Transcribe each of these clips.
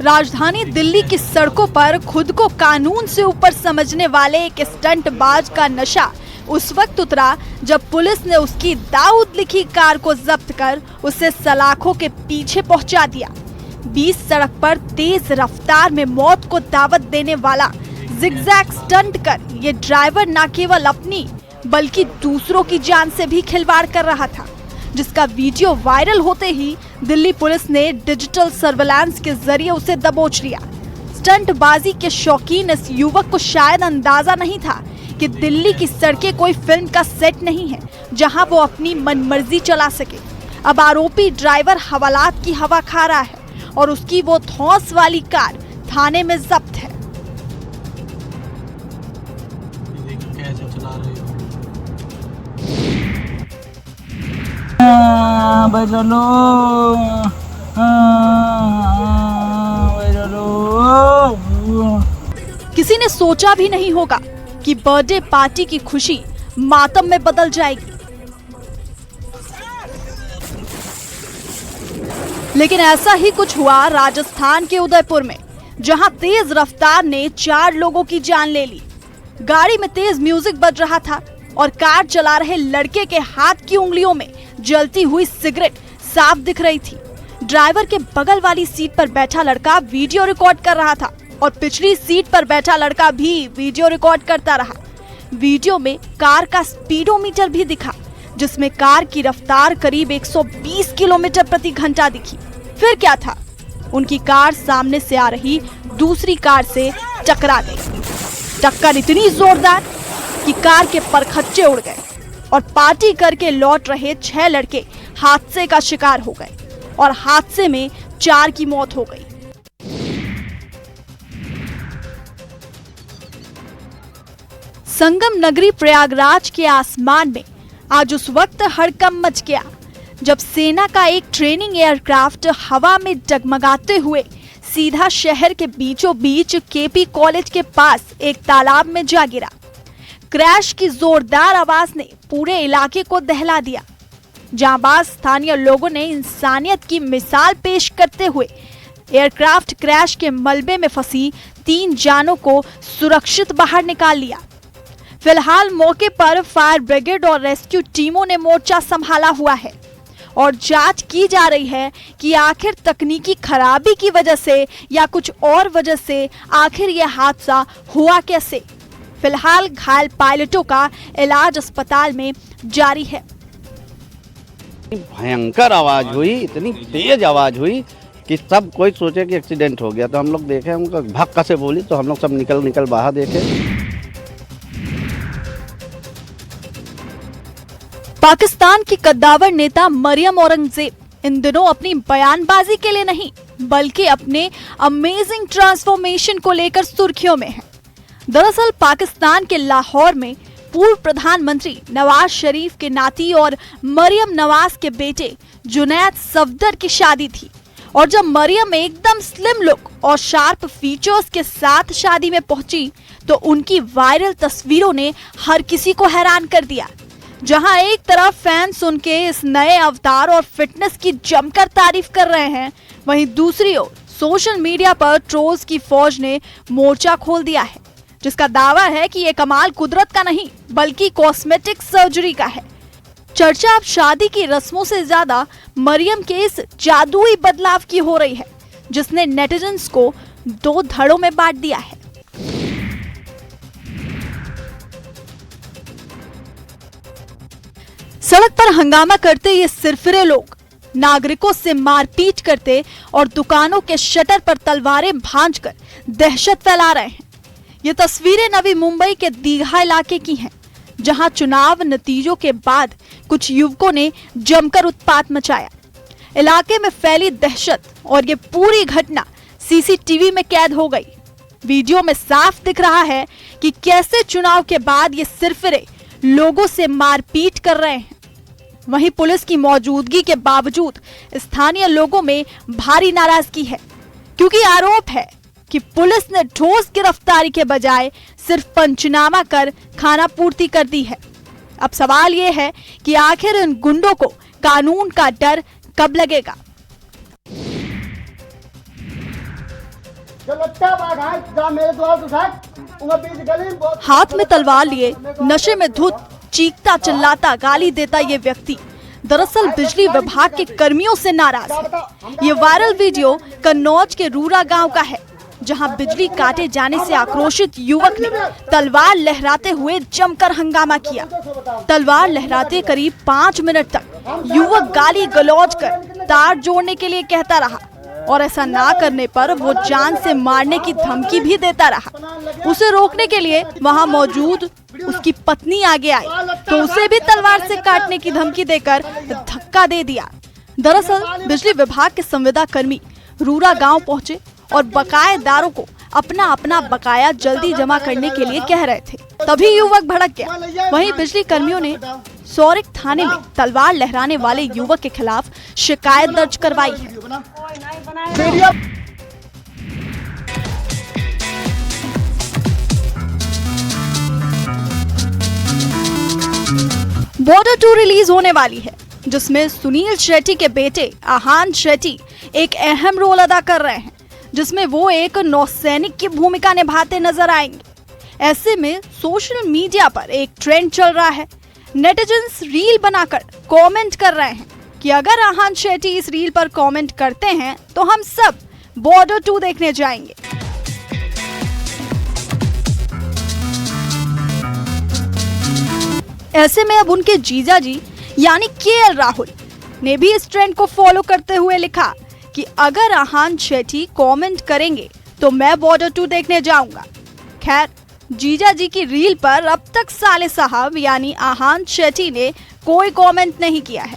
राजधानी दिल्ली की सड़कों पर खुद को कानून से ऊपर समझने वाले एक स्टंटबाज का नशा उस वक्त उतरा जब पुलिस ने उसकी दाऊद लिखी कार को जब्त कर उसे सलाखों के पीछे पहुंचा दिया। 20 सड़क पर तेज रफ्तार में मौत को दावत देने वाला जिगजैग स्टंट कर ये ड्राइवर न केवल अपनी बल्कि दूसरों की जान से भी खिलवाड़ कर रहा था, जिसका वीडियो वायरल होते ही दिल्ली पुलिस ने डिजिटल सर्वेलांस के जरिए उसे दबोच लिया। स्टंटबाजी के शौकीन इस युवक को शायद अंदाजा नहीं था कि दिल्ली की सड़कें कोई फिल्म का सेट नहीं है जहां वो अपनी मनमर्जी चला सके। अब आरोपी ड्राइवर हवालात की हवा खा रहा है और उसकी वो धौंस वाली कार थाने में जब्त है। किसी ने सोचा भी नहीं होगा कि बर्थडे पार्टी की खुशी मातम में बदल जाएगी, लेकिन ऐसा ही कुछ हुआ राजस्थान के उदयपुर में, जहां तेज रफ्तार ने 4 लोगों की जान ले ली। गाड़ी में तेज म्यूजिक बज रहा था और कार चला रहे लड़के के हाथ की उंगलियों में जलती हुई सिगरेट साफ दिख रही थी। ड्राइवर के बगल वाली सीट पर बैठा लड़का वीडियो रिकॉर्ड कर रहा था और पिछली सीट पर बैठा लड़का भी वीडियो रिकॉर्ड करता रहा। वीडियो में कार का स्पीडोमीटर भी दिखा, जिसमें कार की रफ्तार करीब 120 किलोमीटर प्रति घंटा दिखी। फिर क्या था, उनकी कार सामने से आ रही दूसरी कार से टकरा गई। टक्कर इतनी जोरदार कि कार के परखच्चे उड़ गए और पार्टी करके लौट रहे 6 लड़के हादसे का शिकार हो गए और हादसे में 4 की मौत हो गई। संगम नगरी प्रयागराज के आसमान में आज उस वक्त हड़कंप मच गया जब सेना का एक ट्रेनिंग एयरक्राफ्ट हवा में डगमगाते हुए सीधा शहर के बीचों बीच केपी कॉलेज के पास एक तालाब में जा गिरा। क्रैश की जोरदार आवाज ने पूरे इलाके को दहला दिया। जांबाज स्थानीय लोगों ने इंसानियत की मिसाल पेश करते हुए एयरक्राफ्ट क्रैश के मलबे में फंसी 3 जानों को सुरक्षित बाहर निकाल लिया। फिलहाल मौके पर फायर ब्रिगेड और रेस्क्यू टीमों ने मोर्चा संभाला हुआ है और जांच की जा रही है कि आखिर तकनीकी खराबी की वजह से या कुछ और वजह से आखिर यह हादसा हुआ कैसे। फिलहाल घायल पायलटों का इलाज अस्पताल में जारी है। भयंकर आवाज हुई, इतनी तेज आवाज हुई कि सब कोई सोचे कि एक्सीडेंट हो गया। तो हम लोग देखे, उनको भक्का से बोली तो हम लोग सब निकल बाहर देखे। पाकिस्तान की कद्दावर नेता मरियम औरंगजेब इन दिनों अपनी बयानबाजी के लिए नहीं बल्कि अपने अमेजिंग ट्रांसफॉर्मेशन को लेकर सुर्खियों में है। दरअसल पाकिस्तान के लाहौर में पूर्व प्रधानमंत्री नवाज शरीफ के नाती और मरियम नवाज के बेटे जुनैद सफदर की शादी थी और जब मरियम एकदम स्लिम लुक और शार्प फीचर्स के साथ शादी में पहुंची तो उनकी वायरल तस्वीरों ने हर किसी को हैरान कर दिया। जहां एक तरफ फैंस उनके इस नए अवतार और फिटनेस की जमकर तारीफ कर रहे हैं, वहीं दूसरी ओर सोशल मीडिया पर ट्रोल्स की फौज ने मोर्चा खोल दिया है, जिसका दावा है कि ये कमाल कुदरत का नहीं बल्कि कॉस्मेटिक सर्जरी का है। चर्चा अब शादी की रस्मों से ज्यादा मरियम के इस जादुई बदलाव की हो रही है, जिसने नेटिजन्स को 2 धड़ों में बांट दिया है। सड़क पर हंगामा करते ये सिरफिरे लोग नागरिकों से मारपीट करते और दुकानों के शटर पर तलवारें भांजकर दहशत फैला रहे हैं। ये तस्वीरें नवी मुंबई के दीघा इलाके की हैं, जहां चुनाव नतीजों के बाद कुछ युवकों ने जमकर उत्पात मचाया। इलाके में फैली दहशत और ये पूरी घटना सीसीटीवी में कैद हो गई। वीडियो में साफ दिख रहा है कि कैसे चुनाव के बाद ये सिरफिरे लोगों से मारपीट कर रहे हैं। वहीं पुलिस की मौजूदगी के बावजूद स्थानीय लोगों में भारी नाराजगी है, क्योंकि आरोप है कि पुलिस ने ठोस गिरफ्तारी के बजाय सिर्फ पंचनामा कर खाना पूर्ति कर दी है। अब सवाल ये है कि आखिर इन गुंडों को कानून का डर कब लगेगा। हाथ में तलवार लिए नशे में धुत चीखता चिल्लाता गाली देता ये व्यक्ति दरअसल बिजली विभाग के कर्मियों से नाराज है। ये वायरल वीडियो कन्नौज के रूरा गांव का है, जहां बिजली काटे जाने से आक्रोशित युवक ने तलवार लहराते हुए जमकर हंगामा किया। तलवार लहराते करीब 5 मिनट तक युवक गाली गलौज कर तार जोड़ने के लिए कहता रहा और ऐसा ना करने पर वो जान से मारने की धमकी भी देता रहा। उसे रोकने के लिए वहां मौजूद उसकी पत्नी आगे आई तो उसे भी तलवार से काटने की धमकी देकर धक्का दे दिया। दरअसल बिजली विभाग के संविदा कर्मी रूरा गांव पहुंचे और बकायेदारों को अपना अपना बकाया जल्दी जमा करने के लिए कह रहे थे, तभी युवक भड़क गया। वहीं बिजली कर्मियों ने सौरिक थाने में तलवार लहराने वाले युवक के खिलाफ शिकायत दर्ज करवाई है। बॉर्डर 2 रिलीज होने वाली है, जिसमें सुनील शेट्टी के बेटे आहान शेट्टी एक अहम रोल अदा कर रहे हैं, जिसमें वो एक नौसैनिक की भूमिका निभाते नजर आएंगे। ऐसे में सोशल मीडिया पर एक ट्रेंड चल रहा है। नेटिजन्स रील बनाकर कमेंट कर रहे हैं कि अगर आहान शेट्टी इस रील पर कमेंट करते हैं तो हम सब बॉर्डर 2 देखने जाएंगे। ऐसे में अब उनके जीजा जी यानी केएल राहुल ने भी इस ट्रेंड को फॉलो करते हुए लिखा कि अगर आहान शेट्टी कमेंट करेंगे तो मैं बॉर्डर 2 देखने जाऊंगा। खैर, जीजा जी की रील पर अब तक साले साहब यानी आहान शेट्टी ने कोई कमेंट नहीं किया है।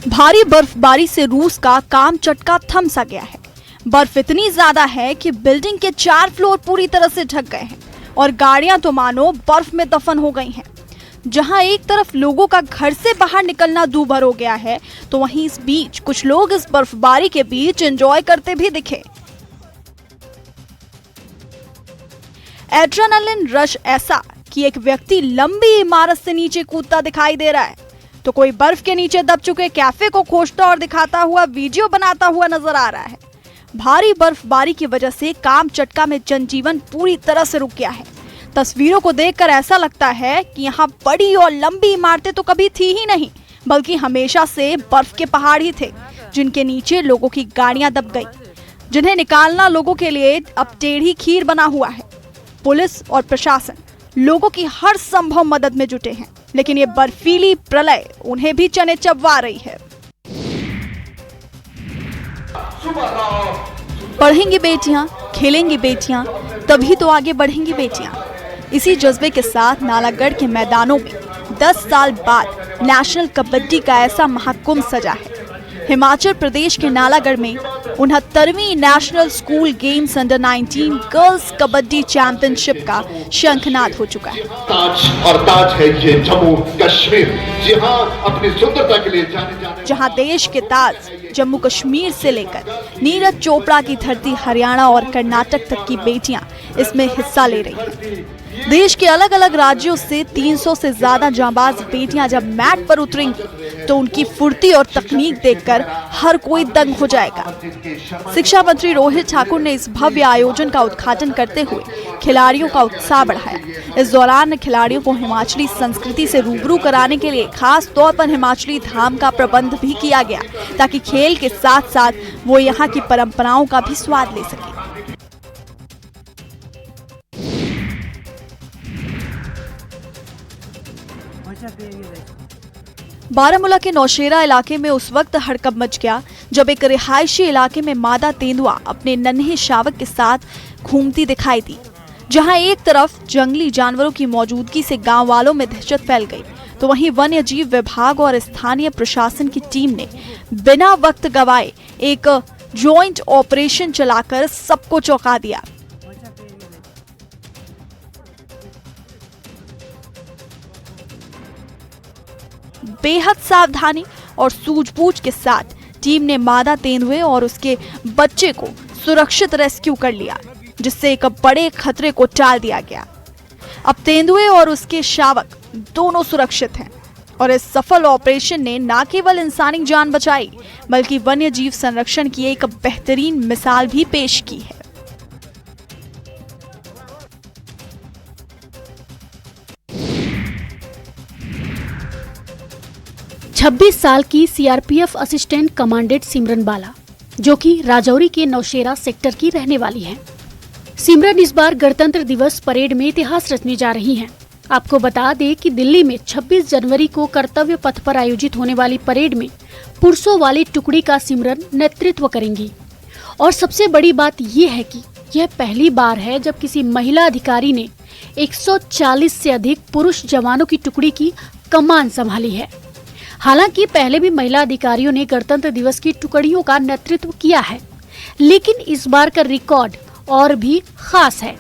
भारी बर्फबारी से रूस का काम चटका थम सा गया है। बर्फ इतनी ज्यादा है कि बिल्डिंग के 4 फ्लोर पूरी तरह से ढक गए हैं और गाड़ियां तो मानो बर्फ में दफन हो गई हैं। जहां एक तरफ लोगों का घर से बाहर निकलना दूभर हो गया है, तो वहीं इस बीच कुछ लोग इस बर्फबारी के बीच एंजॉय करते भी दिखे। एड्रेनालिन रश ऐसा कि एक व्यक्ति लंबी इमारत से नीचे कूदता दिखाई दे रहा है, तो कोई बर्फ के नीचे दब चुके कैफे को खोजता और दिखाता हुआ वीडियो बनाता हुआ नजर आ रहा है। भारी बर्फबारी की वजह से काम चटका में जनजीवन पूरी तरह से रुक गया है। तस्वीरों को देखकर ऐसा लगता है कि यहाँ बड़ी और लंबी इमारतें तो कभी थी ही नहीं, बल्कि हमेशा से बर्फ के पहाड़ ही थे, जिनके नीचे लोगों की गाड़ियां दब गई, जिन्हें निकालना लोगों के लिए अब टेढ़ी खीर बना हुआ है। पुलिस और प्रशासन लोगों की हर संभव मदद में जुटे हैं, लेकिन ये बर्फीली प्रलय उन्हें भी चने चबवा रही है। पढ़ेंगी बेटियां, खेलेंगी बेटियां, तभी तो आगे बढ़ेंगी बेटियां। इसी जज्बे के साथ नालागढ़ के मैदानों में 10 साल बाद नेशनल कबड्डी का ऐसा महाकुंभ सजा है। हिमाचल प्रदेश के नालागढ़ में 69वीं national school games under 19 girls kabaddi championship का शंखनाद हो चुका है। ताज है ये जम्मू कश्मीर, जहां देश के ताज जम्मू कश्मीर से लेकर नीरज चोपड़ा की धरती हरियाणा और कर्नाटक तक की बेटियां इसमें हिस्सा ले रही हैं। देश के अलग अलग राज्यों से 300 से ज्यादा जांबाज बेटियां जब मैट पर उतरेंगी तो उनकी फुर्ती और तकनीक देखकर हर कोई दंग हो जाएगा। शिक्षा मंत्री रोहित ठाकुर ने इस भव्य आयोजन का उद्घाटन करते हुए खिलाड़ियों का उत्साह बढ़ाया। इस दौरान खिलाड़ियों को हिमाचली संस्कृति से रूबरू कराने के लिए खास तौर पर हिमाचली धाम का प्रबंध भी किया गया, ताकि खेल के साथ साथ वो यहाँ की परंपराओं का भी स्वाद ले सके। बारामूला के नौशेरा इलाके में उस वक्त हड़कंप मच गया जब एक रिहायशी इलाके में मादा तेंदुआ अपने नन्हे शावक के साथ घूमती दिखाई दी। जहां एक तरफ जंगली जानवरों की मौजूदगी से गांव वालों में दहशत फैल गई, तो वहीं वन्य जीव विभाग और स्थानीय प्रशासन की टीम ने बिना वक्त गवाए एक जॉइंट ऑपरेशन चलाकर सबको चौंका दिया। बेहद सावधानी और सूझबूझ के साथ टीम ने मादा तेंदुए और उसके बच्चे को सुरक्षित रेस्क्यू कर लिया, जिससे एक बड़े खतरे को टाल दिया गया। अब तेंदुए और उसके शावक दोनों सुरक्षित हैं और इस सफल ऑपरेशन ने न केवल इंसानी जान बचाई बल्कि वन्य जीव संरक्षण की एक बेहतरीन मिसाल भी पेश की है। छब्बीस साल की सीआरपीएफ असिस्टेंट कमांडेंट सिमरन बाला, जो कि राजौरी के नौशेरा सेक्टर की रहने वाली हैं। सिमरन इस बार गणतंत्र दिवस परेड में इतिहास रचने जा रही हैं। आपको बता दें कि दिल्ली में 26 जनवरी को कर्तव्य पथ पर आयोजित होने वाली परेड में पुरुषों वाली टुकड़ी का सिमरन नेतृत्व करेंगी। और सबसे बड़ी बात यह है कि यह पहली बार है जब किसी महिला अधिकारी ने 140 से अधिक पुरुष जवानों की टुकड़ी की कमान संभाली है। हालांकि पहले भी महिला अधिकारियों ने गणतंत्र दिवस की टुकड़ियों का नेतृत्व किया है, लेकिन इस बार का रिकॉर्ड और भी खास है।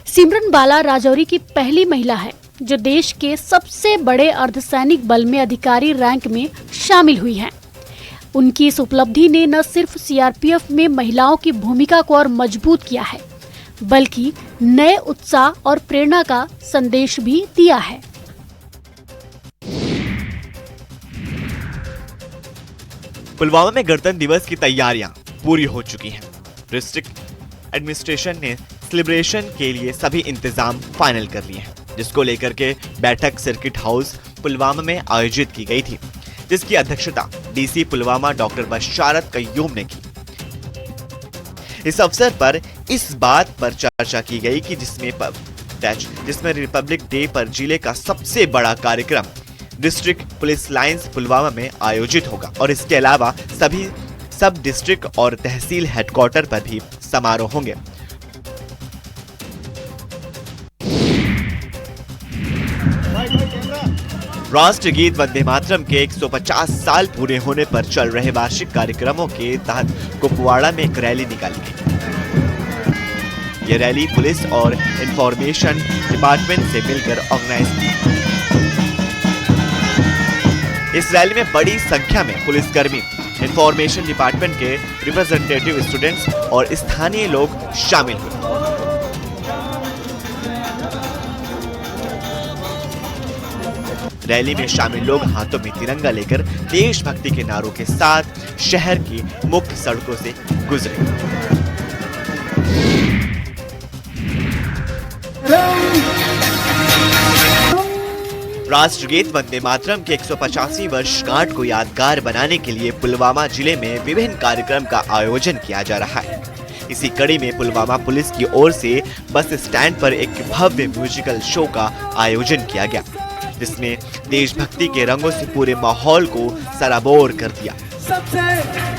सिमरन बाला राजौरी की पहली महिला है जो देश के सबसे बड़े अर्धसैनिक बल में अधिकारी रैंक में शामिल हुई हैं। उनकी इस उपलब्धि ने न सिर्फ सीआरपीएफ में महिलाओं की भूमिका को और मजबूत किया है, बल्कि नए उत्साह और प्रेरणा का संदेश भी दिया है। पुलवामा में गणतंत्र दिवस की तैयारियां पूरी हो चुकी हैं। डिस्ट्रिक्ट एडमिनिस्ट्रेशन ने सेलिब्रेशन के लिए सभी इंतजाम फाइनल कर लिए हैं, जिसको लेकर के बैठक सर्किट हाउस पुलवामा में आयोजित की गई थी, जिसकी अध्यक्षता डीसी पुलवामा डॉक्टर बशारत कय्यूम ने की। इस अवसर पर इस बात पर चर्चा की गई कि जिसमें रिपब्लिक डे पर जिले का सबसे बड़ा कार्यक्रम डिस्ट्रिक्ट पुलिस लाइंस पुलवामा में आयोजित होगा और इसके अलावा सभी सब डिस्ट्रिक्ट और तहसील हेडक्वार्टर पर भी समारोह होंगे। राष्ट्र गीत वंदे मातरम के 150 साल पूरे होने पर चल रहे वार्षिक कार्यक्रमों के तहत कुपवाड़ा में एक रैली निकाली गई। यह रैली पुलिस और इंफॉर्मेशन डिपार्टमेंट से मिलकर ऑर्गेनाइज की। इस रैली में बड़ी संख्या में पुलिसकर्मी, इंफॉर्मेशन डिपार्टमेंट के रिप्रेजेंटेटिव, स्टूडेंट्स और स्थानीय लोग शामिल हुए। रैली में शामिल लोग हाथों में तिरंगा लेकर देशभक्ति के नारों के साथ शहर की मुख्य सड़कों से गुजरे। राष्ट्रगीत वंदे मातरम के 185वीं वर्षगांठ को यादगार बनाने के लिए पुलवामा जिले में विभिन्न कार्यक्रम का आयोजन किया जा रहा है। इसी कड़ी में पुलवामा पुलिस की ओर से बस स्टैंड पर एक भव्य म्यूजिकल शो का आयोजन किया गया, जिसने देशभक्ति के रंगों से पूरे माहौल को सराबोर कर दिया। सबसे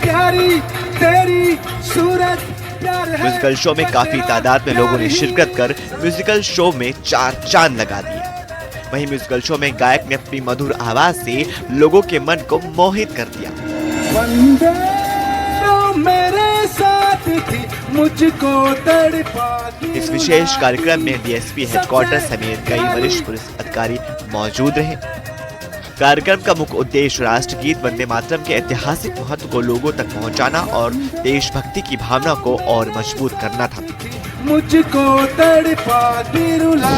प्यारी तेरी सूरत म्यूजिकल शो में काफी तादाद में लोगों ने शिरकत कर म्यूजिकल शो में 4 चांद लगा दिए। वहीं म्यूजिकल शो में गायक ने अपनी मधुर आवाज से लोगों के मन को मोहित कर दिया। मेरे साथ थी, मुझको तड़पाती। इस विशेष कार्यक्रम में डीएसपी हेडक्वार्टर समेत कई वरिष्ठ पुलिस अधिकारी मौजूद रहे। कार्यक्रम का मुख्य उद्देश्य राष्ट्रगीत वंदे मातरम के ऐतिहासिक महत्व को लोगों तक पहुंचाना और देशभक्ति की भावना को और मजबूत करना था। मुझको तड़पाती रुला